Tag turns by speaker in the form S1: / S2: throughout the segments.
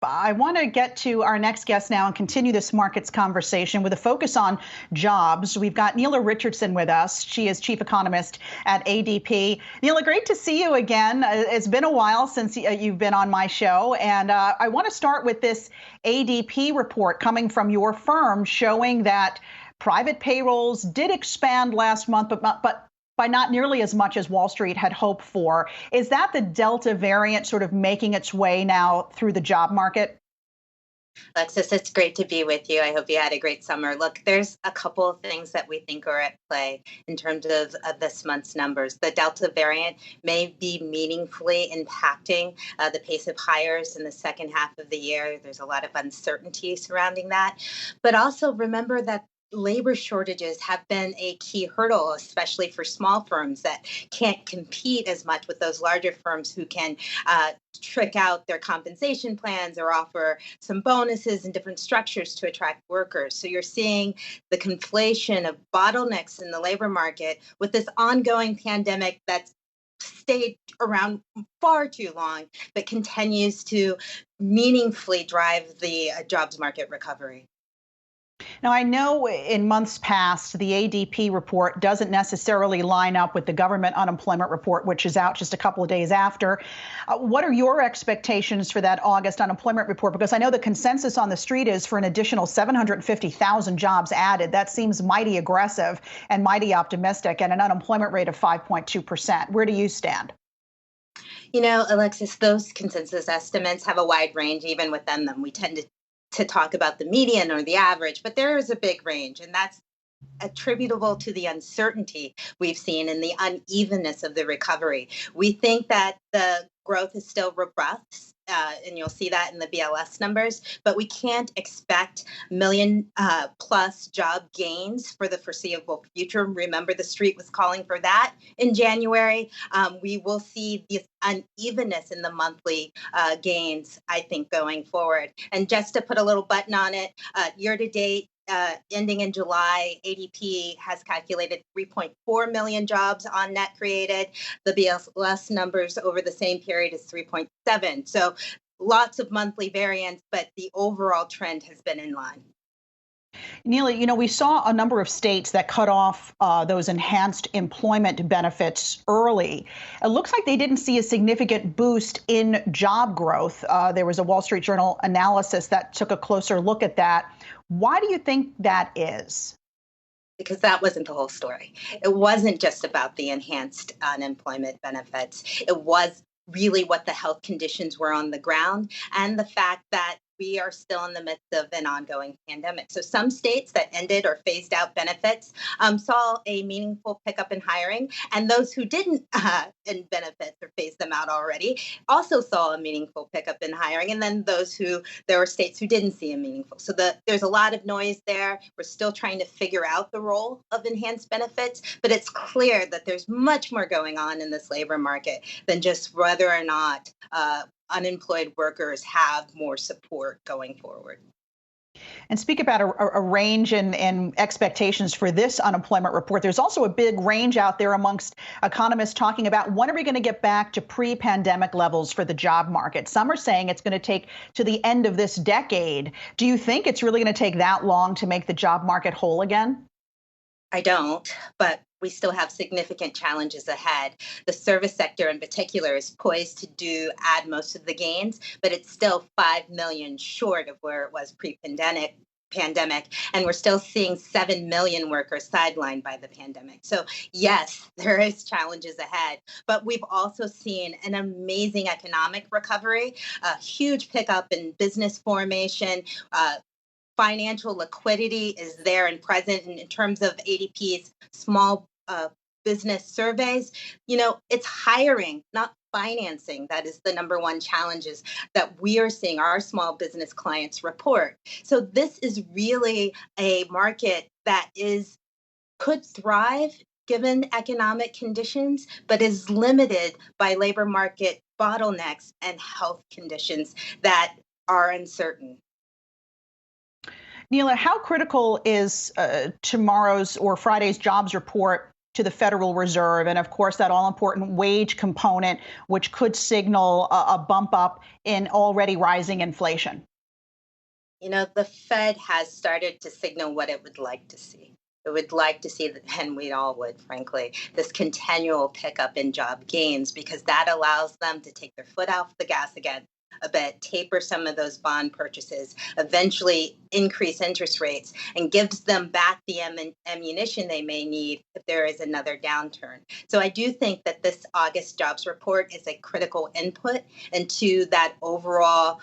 S1: I want to get to our next guest now and continue this markets conversation with a focus on jobs. We've got Nela Richardson with us. She is Chief Economist at ADP. Nela, great to see you again. It's been a while since you've been on my show. And I want to start with this ADP report coming from your firm showing that private payrolls did expand last month, but by not nearly as much as Wall Street had hoped for. Is that the Delta variant sort of making its way now through the job market?
S2: Alexis, it's great to be with you. I hope you had a great summer. Look, there's a couple of things that we think are at play in terms of this month's numbers. The Delta variant may be meaningfully impacting the pace of hires in the second half of the year. There's a lot of uncertainty surrounding that. But also remember that labor shortages have been a key hurdle, especially for small firms that can't compete as much with those larger firms who can trick out their compensation plans or offer some bonuses and different structures to attract workers. So you're seeing the conflation of bottlenecks in the labor market with this ongoing pandemic that's stayed around far too long, but continues to meaningfully drive the jobs market recovery.
S1: Now, I know in months past, the ADP report doesn't necessarily line up with the government unemployment report, which is out just a couple of days after. What are your expectations for that August unemployment report? Because I know the consensus on the street is for an additional 750,000 jobs added. That seems mighty aggressive and mighty optimistic, and an unemployment rate of 5.2%. Where do you stand?
S2: You know, Alexis, those consensus estimates have a wide range even within them. We tend to talk about the median or the average, but there is a big range, and that's attributable to the uncertainty we've seen and the unevenness of the recovery. We think that the growth is still robust. And you'll see that in the BLS numbers, but we can't expect million plus job gains for the foreseeable future. Remember, the street was calling for that in January. We will see this unevenness in the monthly gains, I think, going forward. And just to put a little button on it, year to date, ending in July, ADP has calculated 3.4 million jobs on net created. The BLS numbers over the same period is 3.7. So lots of monthly variance, but the overall trend has been in line.
S1: Nela, we saw a number of states that cut off those enhanced employment benefits early. It looks like they didn't see a significant boost in job growth. There was a Wall Street Journal analysis that took a closer look at that. Why do you think that is?
S2: Because that wasn't the whole story. It wasn't just about the enhanced unemployment benefits. It was really what the health conditions were on the ground and the fact that we are still in the midst of an ongoing pandemic. So some states that ended or phased out benefits saw a meaningful pickup in hiring, and those who didn't end benefits or phased them out already also saw a meaningful pickup in hiring. And then there were states who didn't see a meaningful. So there's a lot of noise there. We're still trying to figure out the role of enhanced benefits, but it's clear that there's much more going on in this labor market than just whether or not unemployed workers have more support going forward.
S1: And speak about a range in expectations for this unemployment report. There's also a big range out there amongst economists talking about when are we going to get back to pre-pandemic levels for the job market. Some are saying it's going to take to the end of this decade. Do you think it's really going to take that long to make the job market whole again?
S2: I don't, but we still have significant challenges ahead. The service sector in particular is poised to add most of the gains, but it's still 5 million short of where it was pre-pandemic. And we're still seeing 7 million workers sidelined by the pandemic. So yes, there is challenges ahead, but we've also seen an amazing economic recovery, a huge pickup in business formation, financial liquidity is there and present in terms of ADP's small business surveys. It's hiring, not financing. That is the number one challenges that we are seeing our small business clients report. So this is really a market that could thrive given economic conditions, but is limited by labor market bottlenecks and health conditions that are uncertain.
S1: Nela, how critical is tomorrow's or Friday's jobs report to the Federal Reserve, and of course that all-important wage component, which could signal a bump up in already rising inflation?
S2: You know, the Fed has started to signal what it would like to see. It would like to see, and we all would, frankly, this continual pickup in job gains, because that allows them to take their foot off the gas again a bit, taper some of those bond purchases, eventually increase interest rates, and gives them back the ammunition they may need if there is another downturn. So I do think that this August jobs report is a critical input into that overall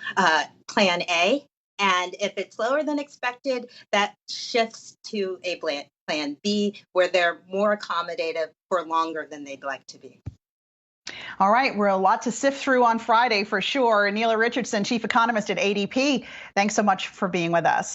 S2: plan A. And if it's lower than expected, that shifts to a plan B, where they're more accommodative for longer than they'd like to be.
S1: All right, we're a lot to sift through on Friday for sure. Nela Richardson, Chief Economist at ADP, thanks so much for being with us.